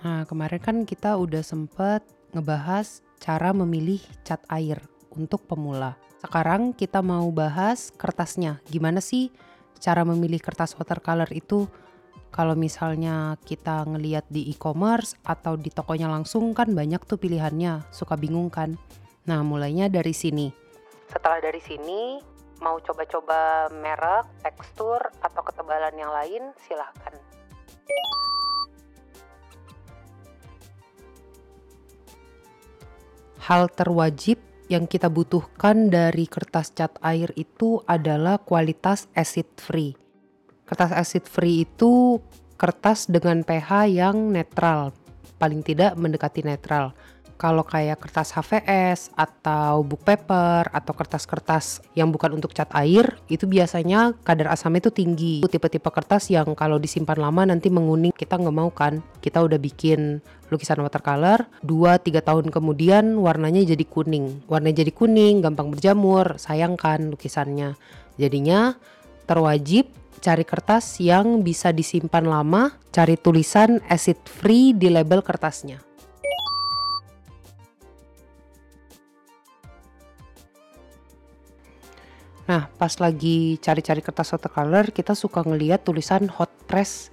Nah, kemarin kan kita udah sempet ngebahas cara memilih cat air untuk pemula. Sekarang kita mau bahas kertasnya. Gimana sih cara memilih kertas watercolor itu? Kalau misalnya kita ngeliat di e-commerce atau di tokonya langsung kan banyak tuh pilihannya, suka bingung kan? Nah, mulainya dari sini. Setelah dari sini, mau coba-coba merek, tekstur, atau ketebalan yang lain, silahkan. Hal terwajib yang kita butuhkan dari kertas cat air itu adalah kualitas acid free. Kertas acid free itu kertas dengan pH yang netral, paling tidak mendekati netral. Kalau kayak kertas HVS atau book paper atau kertas-kertas yang bukan untuk cat air, itu biasanya kadar asamnya itu tinggi. Tipe-tipe kertas yang kalau disimpan lama nanti menguning, kita nggak mau kan. Kita udah bikin lukisan watercolor, 2-3 tahun kemudian warnanya jadi kuning. Warnanya jadi kuning, gampang berjamur, sayang kan lukisannya. Jadinya terwajib cari kertas yang bisa disimpan lama, cari tulisan acid free di label kertasnya. Nah, pas lagi cari-cari kertas watercolor, kita suka ngeliat tulisan hot press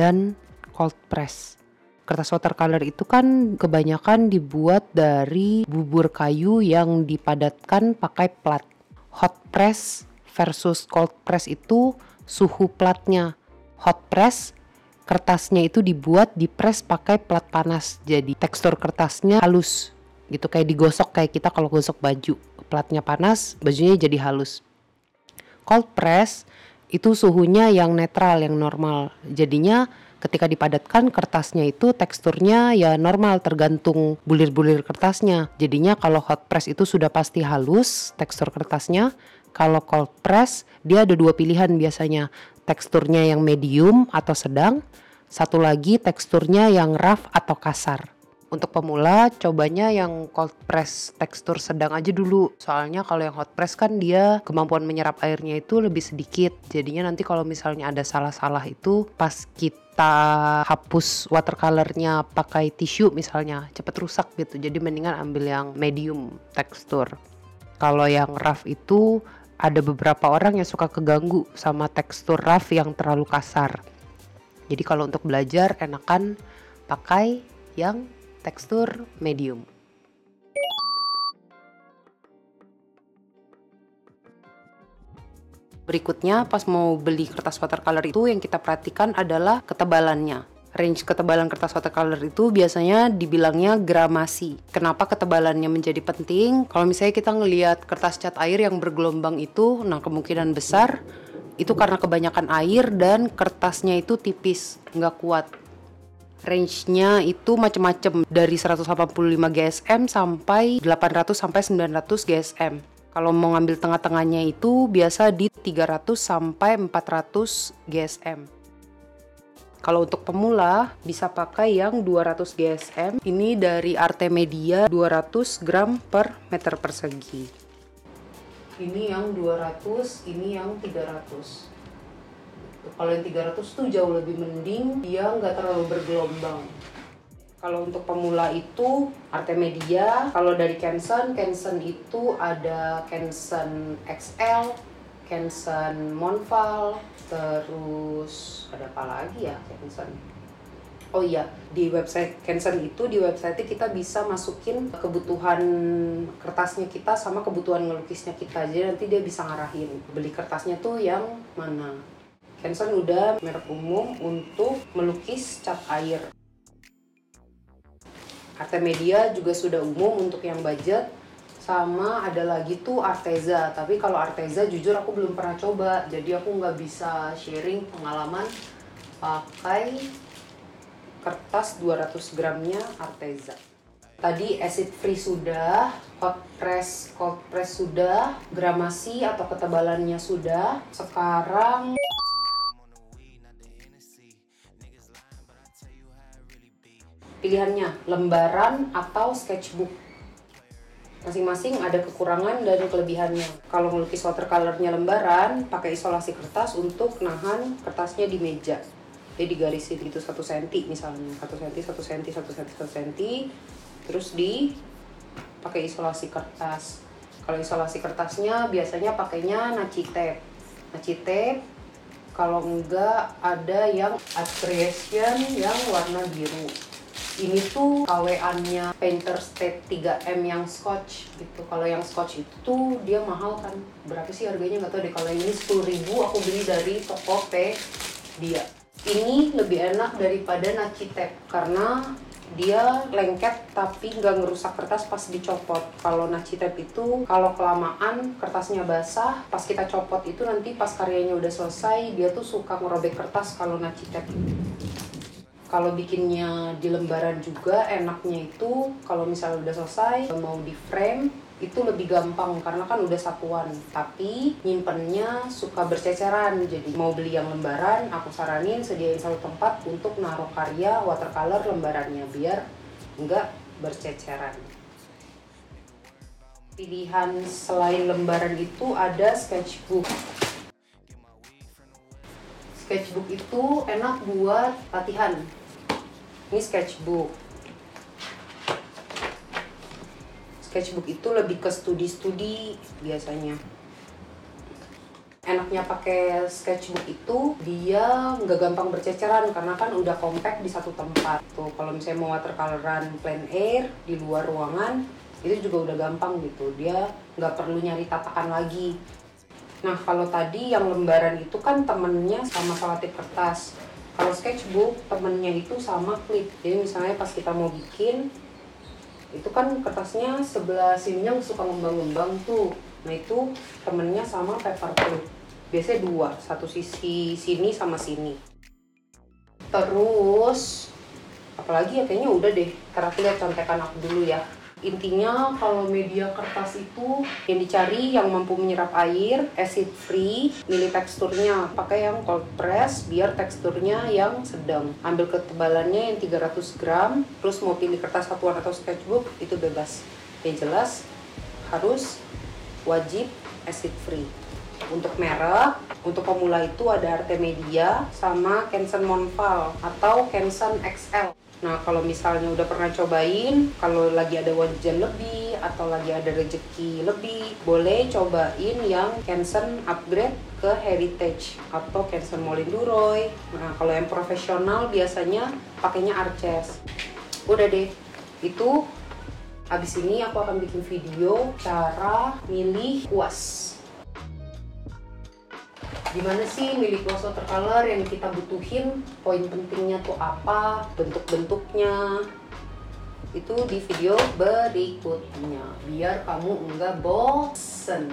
dan cold press. Kertas watercolor itu kan kebanyakan dibuat dari bubur kayu yang dipadatkan pakai plat. Hot press versus cold press itu suhu platnya. Hot press, kertasnya itu dibuat di press pakai plat panas. Jadi tekstur kertasnya halus gitu, kayak digosok kayak kita kalau gosok baju. Platnya panas, bajunya jadi halus. Cold press itu suhunya yang netral, yang normal. Jadinya ketika dipadatkan kertasnya itu teksturnya ya normal tergantung bulir-bulir kertasnya. Jadinya kalau hot press itu sudah pasti halus tekstur kertasnya. Kalau cold press dia ada 2 pilihan biasanya. Teksturnya yang medium atau sedang. Satu lagi teksturnya yang rough atau kasar. Untuk pemula cobanya yang cold press tekstur sedang aja dulu. Soalnya kalau yang hot press kan dia kemampuan menyerap airnya itu lebih sedikit. Jadinya nanti kalau misalnya ada salah-salah itu pas kita hapus watercolornya pakai tisu misalnya cepet rusak gitu. Jadi mendingan ambil yang medium tekstur. Kalau yang rough itu ada beberapa orang yang suka keganggu sama tekstur rough yang terlalu kasar. Jadi kalau untuk belajar enakan pakai yang tekstur medium. Berikutnya pas mau beli kertas watercolor itu yang kita perhatikan adalah ketebalannya. Range ketebalan kertas watercolor itu biasanya dibilangnya gramasi. Kenapa ketebalannya menjadi penting? Kalau misalnya kita ngelihat kertas cat air yang bergelombang itu, nah kemungkinan besar itu karena kebanyakan air dan kertasnya itu tipis, nggak kuat. Range-nya itu macam-macam dari 185 GSM sampai 800 sampai 900 GSM. Kalau mau ngambil tengah-tengahnya itu biasa di 300 sampai 400 GSM. Kalau untuk pemula bisa pakai yang 200 GSM. Ini dari Artemedia 200 gram per meter persegi. Ini yang 200, ini yang 300. Kalau yang 300 tuh jauh lebih mending, dia nggak terlalu bergelombang. Kalau untuk pemula itu Artemedia, kalau dari Canson itu ada Canson XL, Canson Monval, terus ada apa lagi ya Canson? Oh iya, di website Canson itu, di website kita bisa masukin kebutuhan kertasnya kita sama kebutuhan ngelukisnya kita. Jadi nanti dia bisa ngarahin beli kertasnya tuh yang mana. Canson udah merek umum untuk melukis cat air. Artemedia juga sudah umum untuk yang budget. Sama ada lagi tuh Arteza. Tapi kalau Arteza jujur aku belum pernah coba. Jadi aku nggak bisa sharing pengalaman pakai kertas 200 gramnya Arteza. Tadi acid free sudah, hot press, cold press sudah, gramasi atau ketebalannya sudah. Sekarang pilihannya lembaran atau sketchbook. Masing-masing ada kekurangan dan kelebihannya. Kalau melukis watercolornya lembaran, pakai isolasi kertas untuk nahan kertasnya di meja. Jadi digarisin gitu 1 cm misalnya, 1 cm, 1 cm, 1 cm, 1 cm, terus pakai isolasi kertas. Kalau isolasi kertasnya biasanya pakainya Naci tape. Naci tape, kalau enggak ada yang Adhesion yang warna biru. Ini tuh KW-annya Painter's Tape 3M yang Scotch gitu. Kalau yang Scotch itu tuh dia mahal kan. Berapa sih harganya nggak tahu deh. Kalau ini 10.000 aku beli dari toko dia. Ini lebih enak daripada Naci tape karena dia lengket tapi nggak ngerusak kertas pas dicopot. Kalau Naci tape itu kalau kelamaan kertasnya basah, pas kita copot itu nanti pas karyanya udah selesai dia tuh suka ngerobek kertas kalau Naci tape. Kalau bikinnya di lembaran juga enaknya itu kalau misalnya udah selesai mau di frame itu lebih gampang karena kan udah satuan, tapi nyimpennya suka berceceran. Jadi mau beli yang lembaran, aku saranin sediain satu tempat untuk naruh karya watercolor lembarannya biar nggak berceceran. Pilihan selain lembaran itu ada sketchbook. Sketchbook itu enak buat latihan. Ini sketchbook. Sketchbook itu lebih ke studi-studi biasanya. Enaknya pakai sketchbook itu dia nggak gampang berceceran karena kan udah compact di satu tempat. Tuh kalau misalnya mau watercoloran plein air di luar ruangan itu juga udah gampang gitu. Dia nggak perlu nyari tatakan lagi. Nah kalau tadi yang lembaran itu kan temennya sama selotip kertas. Kalau sketchbook temennya itu sama klip. Jadi misalnya pas kita mau bikin itu kan kertasnya sebelah sininya suka ngembang-ngembang tuh. Nah itu temennya sama paper clip. Biasanya 2, satu sisi sini sama sini. Terus apalagi ya kayaknya udah deh. Ntar aku lihat contekan aku dulu ya. Intinya kalau media kertas itu yang dicari yang mampu menyerap air, acid free, milih teksturnya pakai yang cold press biar teksturnya yang sedang. Ambil ketebalannya yang 300 gram, terus mau pilih kertas satuan atau sketchbook itu bebas. Yang jelas harus wajib acid free. Untuk merek, untuk pemula itu ada Artemedia sama Canson Monval atau Canson XL. Nah kalau misalnya udah pernah cobain, kalau lagi ada wajan lebih atau lagi ada rezeki lebih, boleh cobain yang Canson upgrade ke Heritage atau Canson Molinduroy. Nah kalau yang profesional biasanya pakainya Arches. Udah deh, itu habis ini aku akan bikin video cara milih kuas. Gimana sih milih kuas watercolor yang kita butuhin, poin pentingnya tuh apa, bentuk-bentuknya, itu di video berikutnya biar kamu enggak bosen.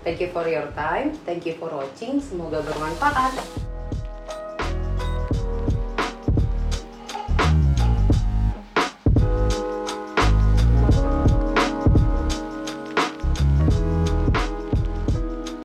Thank you for your time, thank you for watching, semoga bermanfaat.